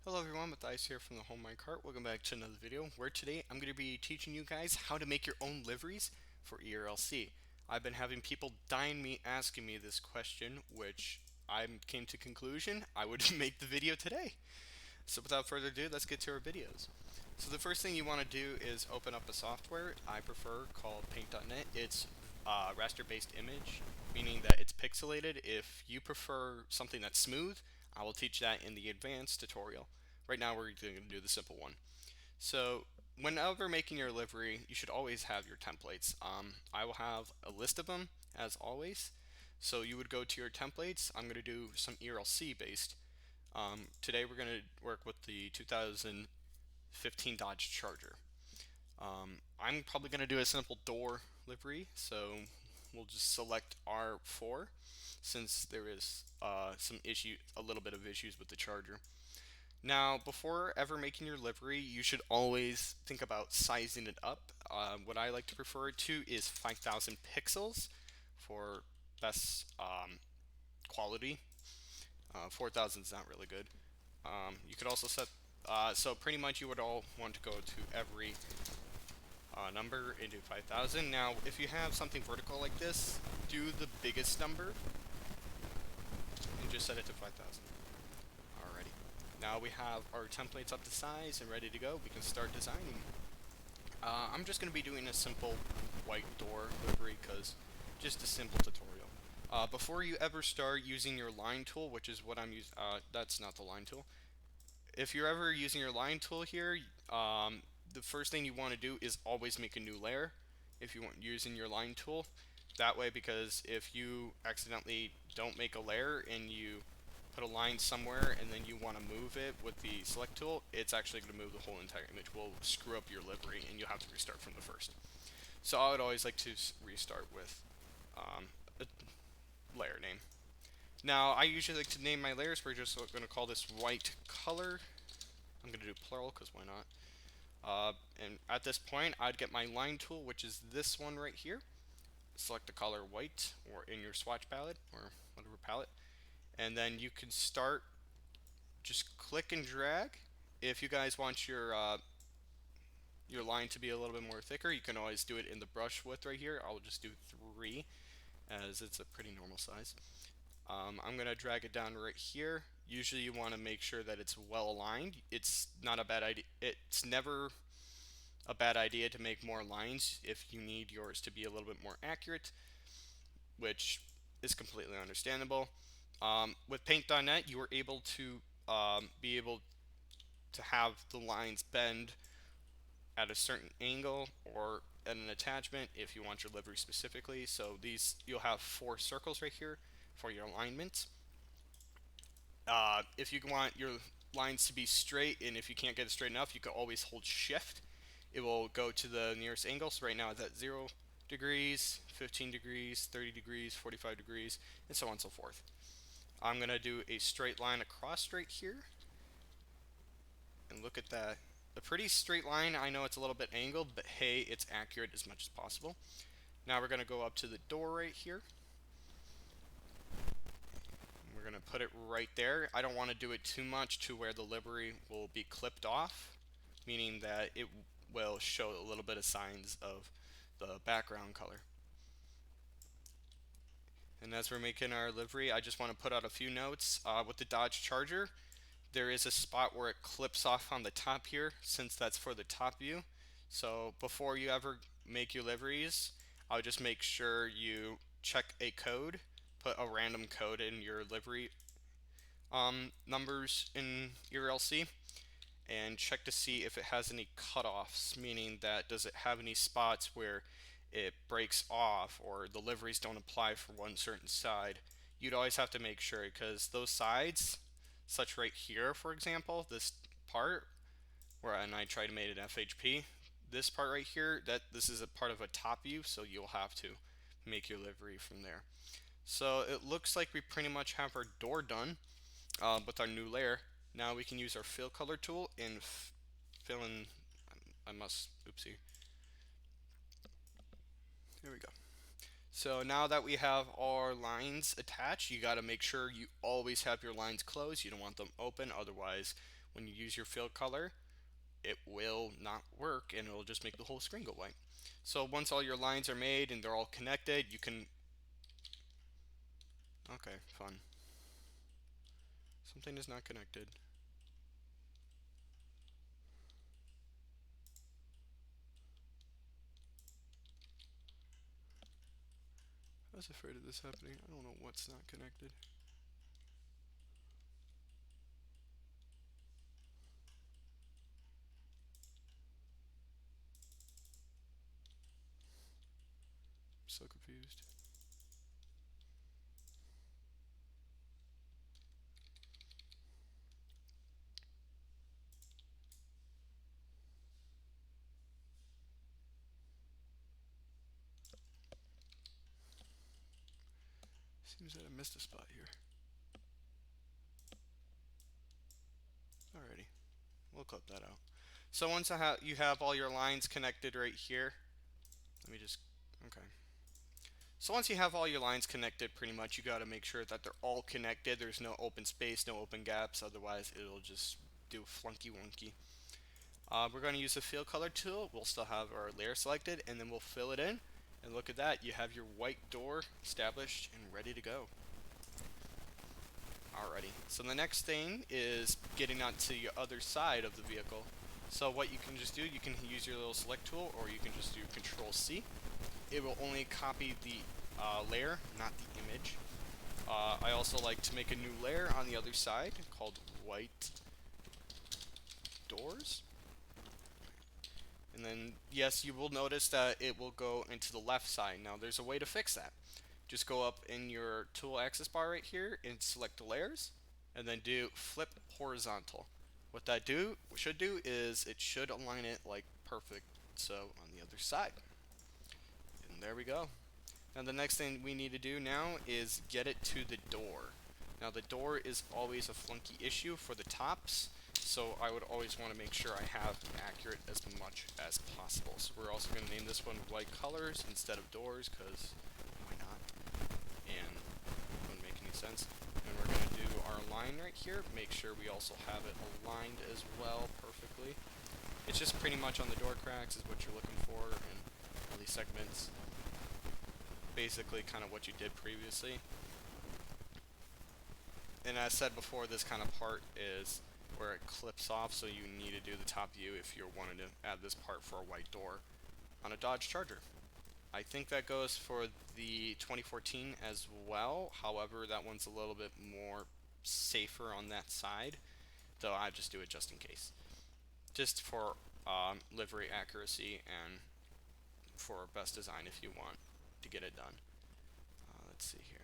Hello everyone, Matthias here from the Home My Cart. Welcome back to another video where today I'm going to be teaching you guys how to make your own liveries for ERLC. I've been having people dine me asking me this question, which I came to conclusion I would make the video today. So without further ado, let's get to our videos. So the first thing you want to do is open up a software I prefer called Paint.net. It's raster based image, meaning that it's pixelated. If you prefer something that's smooth, I will teach that in the advanced tutorial. Right now we're going to do the simple one. So whenever making your livery, you should always have your templates. I will have a list of them as always. So you would go to your templates. I'm going to do some ERLC based. Today we're going to work with the 2015 Dodge Charger. I'm probably going to do a simple door livery, so we'll just select R4 since there is a little bit of issues with the Charger. Now, before ever making your livery, you should always think about sizing it up. What I like to prefer it to is 5,000 pixels for best quality. 4,000 is not really good. You could also set, so pretty much you would all want to go to every number into 5,000. Now, if you have something vertical like this, do the biggest number and just set it to 5,000. Alrighty. Now we have our templates up to size and ready to go. We can start designing. I'm just going to be doing a simple white door livery because just a simple tutorial. Before you ever start using your line tool, which is what I'm using, that's not the line tool. If you're ever using your line tool here, the first thing you want to do is always make a new layer if you want using your line tool. That way, because if you accidentally don't make a layer and you put a line somewhere and then you want to move it with the select tool, it's actually going to move the whole entire image. Will screw up your livery and you'll have to restart from the first. So I would always like to restart with a layer name. Now I usually like to name my layers. We're just going to call this white color. I'm going to do plural because why not? And at this point, I'd get my line tool, which is this one right here. Select the color white or in your swatch palette or whatever palette. And then you can start, just click and drag. If you guys want your line to be a little bit more thicker, you can always do it in the brush width right here. I'll just do 3 as it's a pretty normal size. I'm going to drag it down right here. Usually you want to make sure that it's well aligned. It's not a bad idea. It's never a bad idea to make more lines if you need yours to be a little bit more accurate, which is completely understandable. With Paint.net, you are able to be able to have the lines bend at a certain angle or at an attachment if you want your livery specifically. So these, you'll have 4 circles right here for your alignment. If you want your lines to be straight, and if you can't get it straight enough, you can always hold shift. It will go to the nearest angle. So right now it's at 0 degrees, 15 degrees, 30 degrees, 45 degrees, and so on and so forth. I'm going to do a straight line across right here. And look at that. A pretty straight line. I know it's a little bit angled, but hey, it's accurate as much as possible. Now we're going to go up to the door right here. We're going to put it right there. I don't want to do it too much to where the livery will be clipped off, meaning that it will show a little bit of signs of the background color. And as we're making our livery, I just want to put out a few notes. With the Dodge Charger, there is a spot where it clips off on the top here, since that's for the top view. So before you ever make your liveries, I would just make sure you check a code, put a random code in your livery numbers in ERLC, and check to see if it has any cutoffs, meaning that does it have any spots where it breaks off or the liveries don't apply for one certain side. You'd always have to make sure, because those sides, such right here for example, this part where, and I tried to make it FHP, this part right here, that this is a part of a top view, so you'll have to make your livery from there. So it looks like we pretty much have our door done with our new layer. Now we can use our fill color tool and fill in. Oopsie. Here we go. So now that we have our lines attached, you got to make sure you always have your lines closed. You don't want them open, otherwise when you use your fill color, it will not work and it'll just make the whole screen go white. So once all your lines are made and they're all connected, you can... Okay, fun. Something is not connected. I was afraid of this happening. I don't know what's not connected. I'm so confused. Seems that I missed a spot here. Alrighty, we'll clip that out. So once you have all your lines connected right here, let me just... Okay. So once you have all your lines connected, pretty much you got to make sure that they're all connected. There's no open space, no open gaps, otherwise it'll just do flunky wonky. We're going to use the fill color tool. We'll still have our layer selected, and then we'll fill it in. And look at that, you have your white door established and ready to go. Alrighty, so the next thing is getting onto your other side of the vehicle. So what you can just do, you can use your little select tool, or you can just do Control C. It will only copy the layer, not the image. I also like to make a new layer on the other side called white doors. And then, yes, you will notice that it will go into the left side. Now, there's a way to fix that. Just go up in your tool access bar right here and select the layers, and then do flip horizontal. What that should do is it should align it like perfect, so on the other side. And there we go. Now the next thing we need to do now is get it to the door. Now the door is always a flunky issue for the tops, so I would always want to make sure I have accurate as much as possible. So we're also going to name this one white colors instead of doors, because why not? And it wouldn't make any sense. And we're going to do our line right here, make sure we also have it aligned as well perfectly. It's just pretty much on the door cracks is what you're looking for, and all these segments. Basically kind of what you did previously. And as said before, this kind of part is where it clips off, so you need to do the top view if you're wanting to add this part for a white door on a Dodge Charger. I think that goes for the 2014 as well. However, that one's a little bit more safer on that side, though I just do it just in case. Just for livery accuracy and for best design if you want to get it done. Let's see here.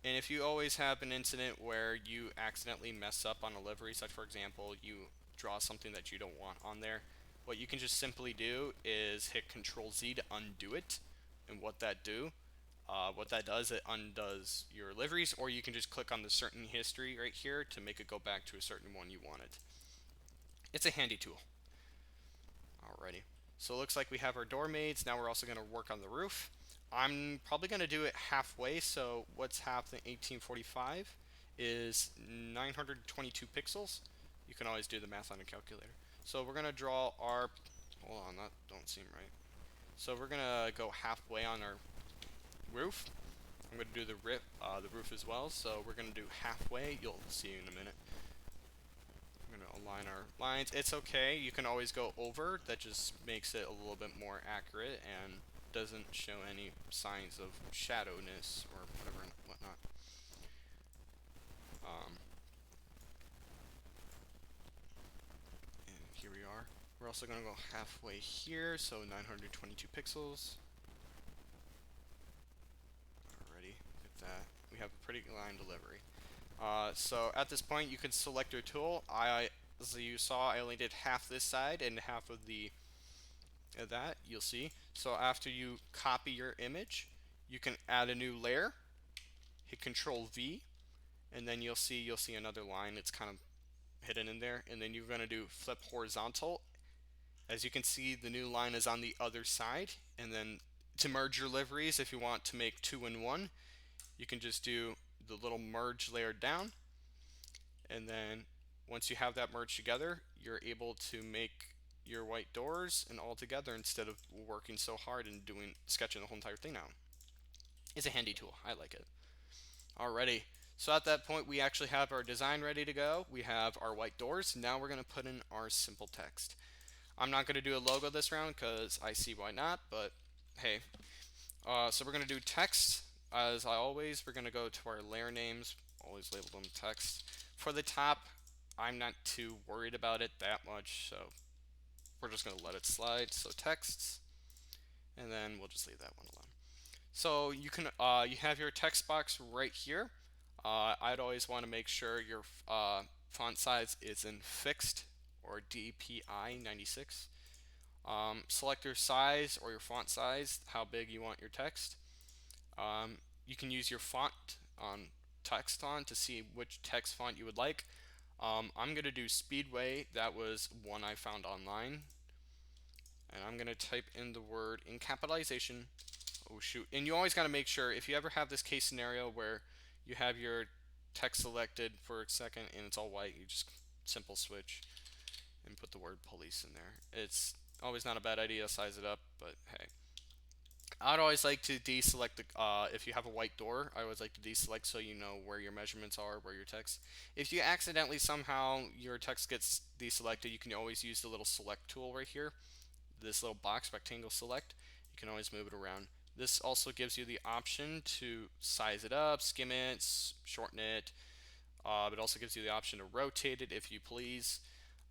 And if you always have an incident where you accidentally mess up on a livery, such for example, you draw something that you don't want on there, what you can just simply do is hit Control Z to undo it. And what that does, it undoes your liveries, or you can just click on the certain history right here to make it go back to a certain one you wanted. It's a handy tool. Alrighty. So it looks like we have our door maids. Now we're also going to work on the roof. I'm probably going to do it halfway, so what's half the 1845 is 922 pixels. You can always do the math on a calculator. So we're going to draw our... Hold on, that don't seem right. So we're going to go halfway on our roof. I'm going to do the roof as well, so we're going to do halfway. You'll see in a minute. I'm going to align our lines. It's okay, you can always go over. That just makes it a little bit more accurate and doesn't show any signs of shadowness or whatever and whatnot. And here we are. We're also going to go halfway here, so 922 pixels. Alrighty, look at that. We have a pretty line delivery. So at this point, you can select your tool. As you saw, I only did half this side and half of that. You'll see. So after you copy your image, you can add a new layer. Hit Control V, and then you'll see another line. It's kind of hidden in there, and then you're going to do flip horizontal. As you can see, the new line is on the other side, and then to merge your liveries, if you want to make two in one, you can just do the little merge layer down, and then Once you have that merged together, you're able to make your white doors and all together instead of working so hard and sketching the whole entire thing out. It's a handy tool. I like it. Alrighty. So at that point, we actually have our design ready to go. We have our white doors. Now we're going to put in our simple text. I'm not going to do a logo this round because I see why not, but hey. So we're going to do text. As I always, we're going to go to our layer names. Always label them text. For the top, I'm not too worried about it that much, so we're just going to let it slide. So texts, and then we'll just leave that one alone. So you have your text box right here. I'd always want to make sure your font size is in fixed or DPI 96. Select your size or your font size, how big you want your text. You can use your font on text on to see which text font you would like. I'm going to do Speedway. That was one I found online. And I'm going to type in the word in capitalization. Oh shoot. And you always got to make sure, if you ever have this case scenario where you have your text selected for a second and it's all white, you just simple switch and put the word police in there. It's always not a bad idea to size it up, but hey. I'd always like to deselect if you have a white door, I always like to deselect so you know where your measurements are, where your text. If you accidentally somehow your text gets deselected, you can always use the little select tool right here. This little box, rectangle select, you can always move it around. This also gives you the option to size it up, skim it, shorten it. It also gives you the option to rotate it if you please.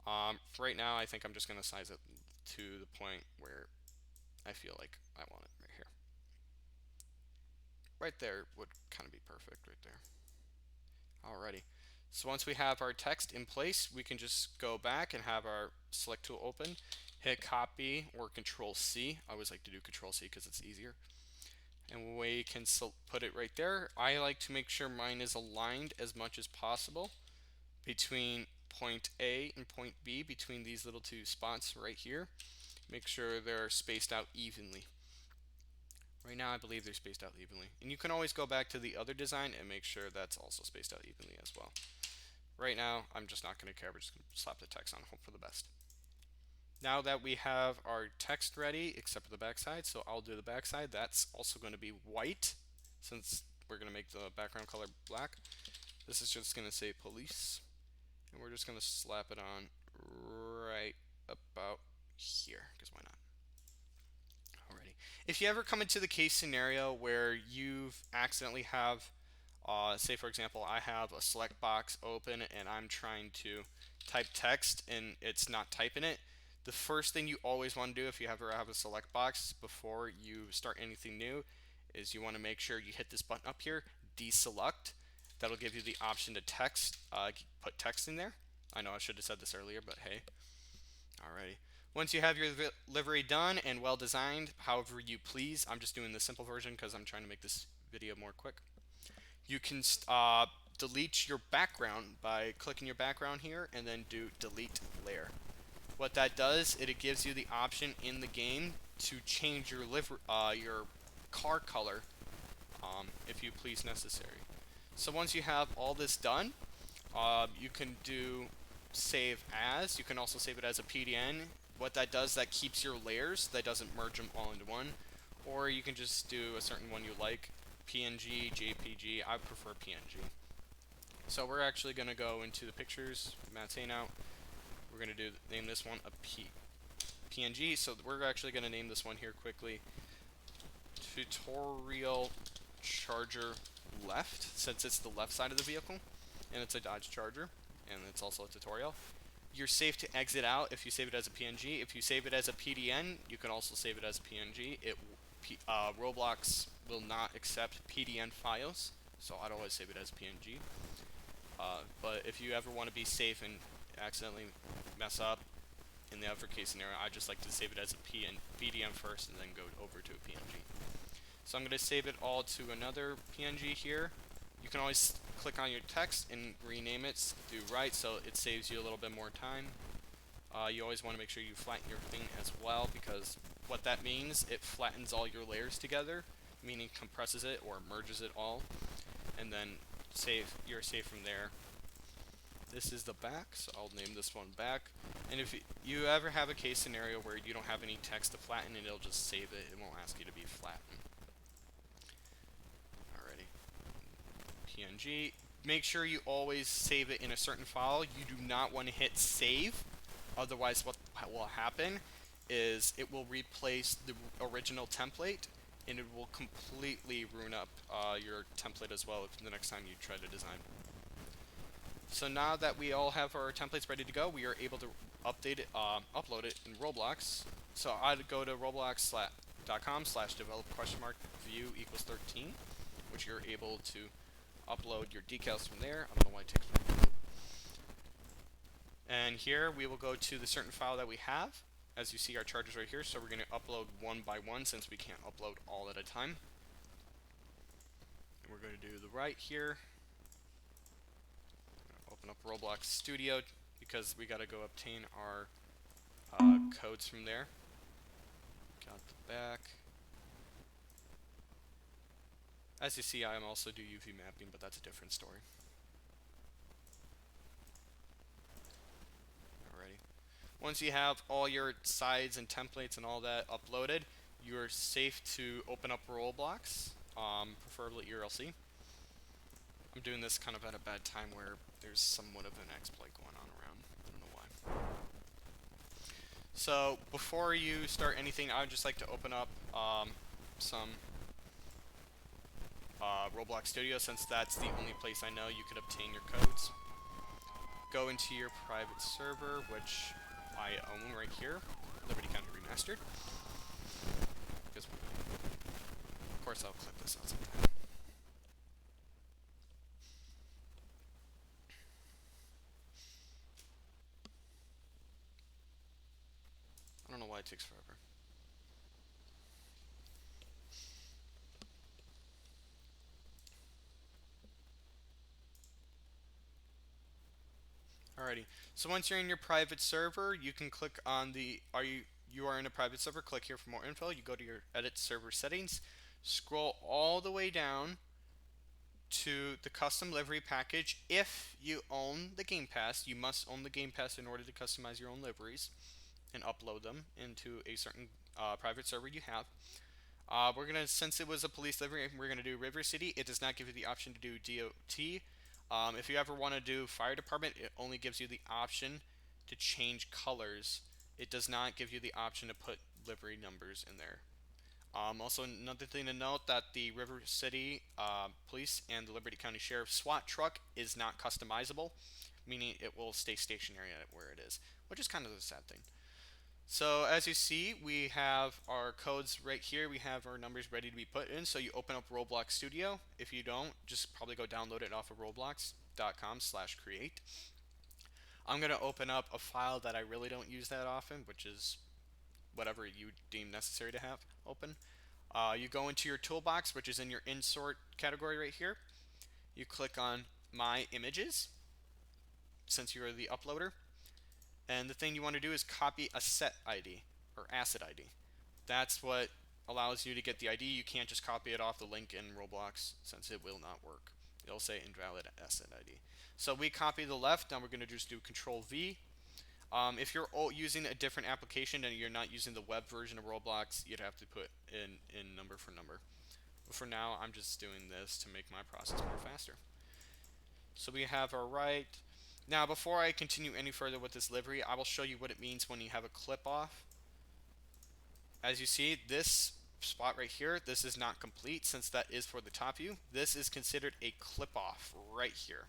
For right now, I think I'm just going to size it to the point where I feel like I want it right here. Right there would kind of be perfect right there. Alrighty. So once we have our text in place, we can just go back and have our select tool open, hit copy or control C. I always like to do control C because it's easier. And we can put it right there. I like to make sure mine is aligned as much as possible between point A and point B, between these little two spots right here. Make sure they're spaced out evenly. Right now I believe they're spaced out evenly. And you can always go back to the other design and make sure that's also spaced out evenly as well. Right now I'm just not going to care. We're just going to slap the text on, hope for the best. Now that we have our text ready, except for the backside, so I'll do the backside. That's also going to be white, since we're going to make the background color black. This is just going to say police, and we're just going to slap it on right about here, because why not? Alrighty. If you ever come into the case scenario where you've accidentally have, say for example, I have a select box open and I'm trying to type text and it's not typing it, the first thing you always want to do if you ever have a select box before you start anything new is you want to make sure you hit this button up here, deselect. That'll give you the option to put text in there. I know I should have said this earlier, but hey. Alrighty. Once you have your livery done and well designed, however you please, I'm just doing the simple version because I'm trying to make this video more quick. You can delete your background by clicking your background here and then do delete layer. What that does, it gives you the option in the game to change your car color if you please necessary. So once you have all this done, you can do save as. You can also save it as a PDN. What that does, that keeps your layers, that doesn't merge them all into one. Or you can just do a certain one you like, PNG, JPG. I prefer PNG. So we're actually going to go into the pictures, Matt's out. We're going to name this one a PNG. So we're actually going to name this one here quickly Tutorial Charger Left, since it's the left side of the vehicle and it's a Dodge Charger and it's also a tutorial. You're safe to exit out if you save it as a PNG. If you save it as a PDN, you can also save it as a PNG. Roblox will not accept PDN files, so I'd always save it as a PNG. But if you ever want to be safe and accidentally mess up in the other case scenario, I just like to save it as a PDN first and then go over to a PNG. So I'm going to save it all to another PNG here. You can always click on your text and rename it, do right, so it saves you a little bit more time. You always want to make sure you flatten your thing as well, because what that means, it flattens all your layers together, meaning compresses it or merges it all, and then you're safe from there. This is the back, so I'll name this one back. And if you ever have a case scenario where you don't have any text to flatten, and it'll just save it, it won't ask you to be flattened. Alrighty. PNG. Make sure you always save it in a certain file. You do not want to hit save. Otherwise, what will happen is it will replace the original template, and it will completely ruin up your template as well the next time you try to design. So now that we all have our templates ready to go, we are able to update it, upload it in Roblox. So I'd go to roblox.com/develop?view=13, which you're able to upload your decals from there. I don't know why it takes forever. And here we will go to the certain file that we have. As you see, our charges right here, so we're going to upload one by one since we can't upload all at a time. And we're going to do the right here. Open up Roblox Studio because we got to go obtain our codes from there. Got the back. As you see, I also do UV mapping, but that's a different story. Alrighty. Once you have all your sides and templates and all that uploaded, you're safe to open up Roblox, preferably ERLC. I'm doing this kind of at a bad time where there's somewhat of an exploit going on around. I don't know why. So before you start anything, I would just like to open up some Roblox Studio, since that's the only place I know you could obtain your codes. Go into your private server, which I own right here, Liberty County Remastered. Because, of course, I'll clip this out sometime. I don't know why it takes forever. Alrighty, so once you're in your private server, you can click on the, you are in a private server, click here for more info. You go to your edit server settings, scroll all the way down to the custom livery package. If you own the Game Pass, you must own the Game Pass in order to customize your own liveries and upload them into a certain private server you have. We're gonna, since it was a police livery, we're gonna do River City. It does not give you the option to do DOT. If you ever want to do fire department, it only gives you the option to change colors. It does not give you the option to put livery numbers in there. Also, another thing to note that the River City Police and the Liberty County Sheriff's SWAT truck is not customizable, meaning it will stay stationary at where it is, which is kind of a sad thing. So as you see, we have our codes right here. We have our numbers ready to be put in. So you open up Roblox Studio. If you don't, just probably go download it off of roblox.com/create. I'm going to open up a file that I really don't use that often, which is whatever you deem necessary to have open. You go into your toolbox, which is in your insert category right here. You click on My Images, since you're the uploader. And the thing you want to do is copy a set ID or asset ID. That's what allows you to get the ID. You can't just copy it off the link in Roblox, since it will not work. It'll say invalid asset ID. So we copy the left. Now we're going to just do Control V. If you're using a different application and you're not using the web version of Roblox, you'd have to put in number for number. But for now, I'm just doing this to make my process more faster. So we have our right. Now, before I continue any further with this livery, I will show you what it means when you have a clip off. As you see, this spot right here, this is not complete since that is for the top view. This is considered a clip off right here.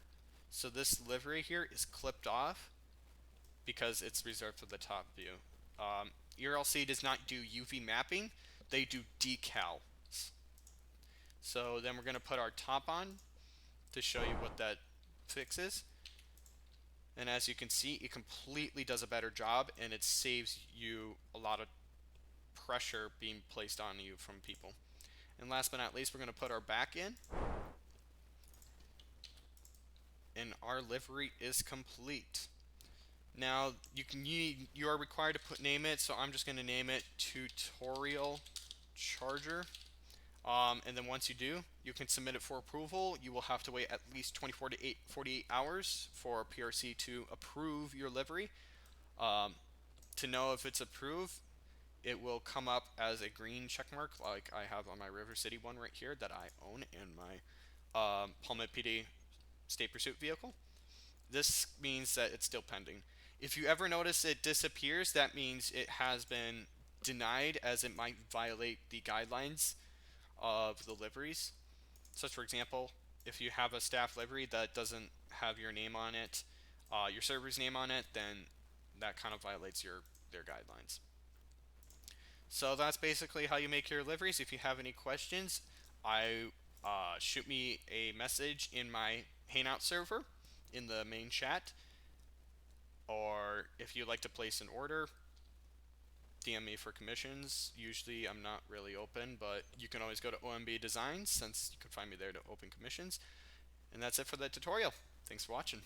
So this livery here is clipped off because it's reserved for the top view. ERLC does not do UV mapping, they do decals. So then we're going to put our top on to show you what that fixes. And as you can see, it completely does a better job, and it saves you a lot of pressure being placed on you from people. And last but not least, we're going to put our back in. And our livery is complete. Now, you are required to name it, so I'm just going to name it Tutorial Charger. And then once you do, you can submit it for approval. You will have to wait at least 24 to 48 hours for PRC to approve your livery. Um, to know if it's approved, it will come up as a green check mark like I have on my River City one right here that I own in my Palmetto PD State Pursuit vehicle. This means that it's still pending. If you ever notice it disappears, that means it has been denied, as it might violate the guidelines of the liveries. Such, for example, if you have a staff livery that doesn't have your name on it, your server's name on it, then that kind of violates their guidelines. So that's basically how you make your liveries. If you have any questions, I shoot me a message in my Hangout server in the main chat, or if you'd like to place an order, DM me for commissions. Usually I'm not really open, but you can always go to OMB Designs since you can find me there to open commissions. And that's it for the tutorial. Thanks for watching.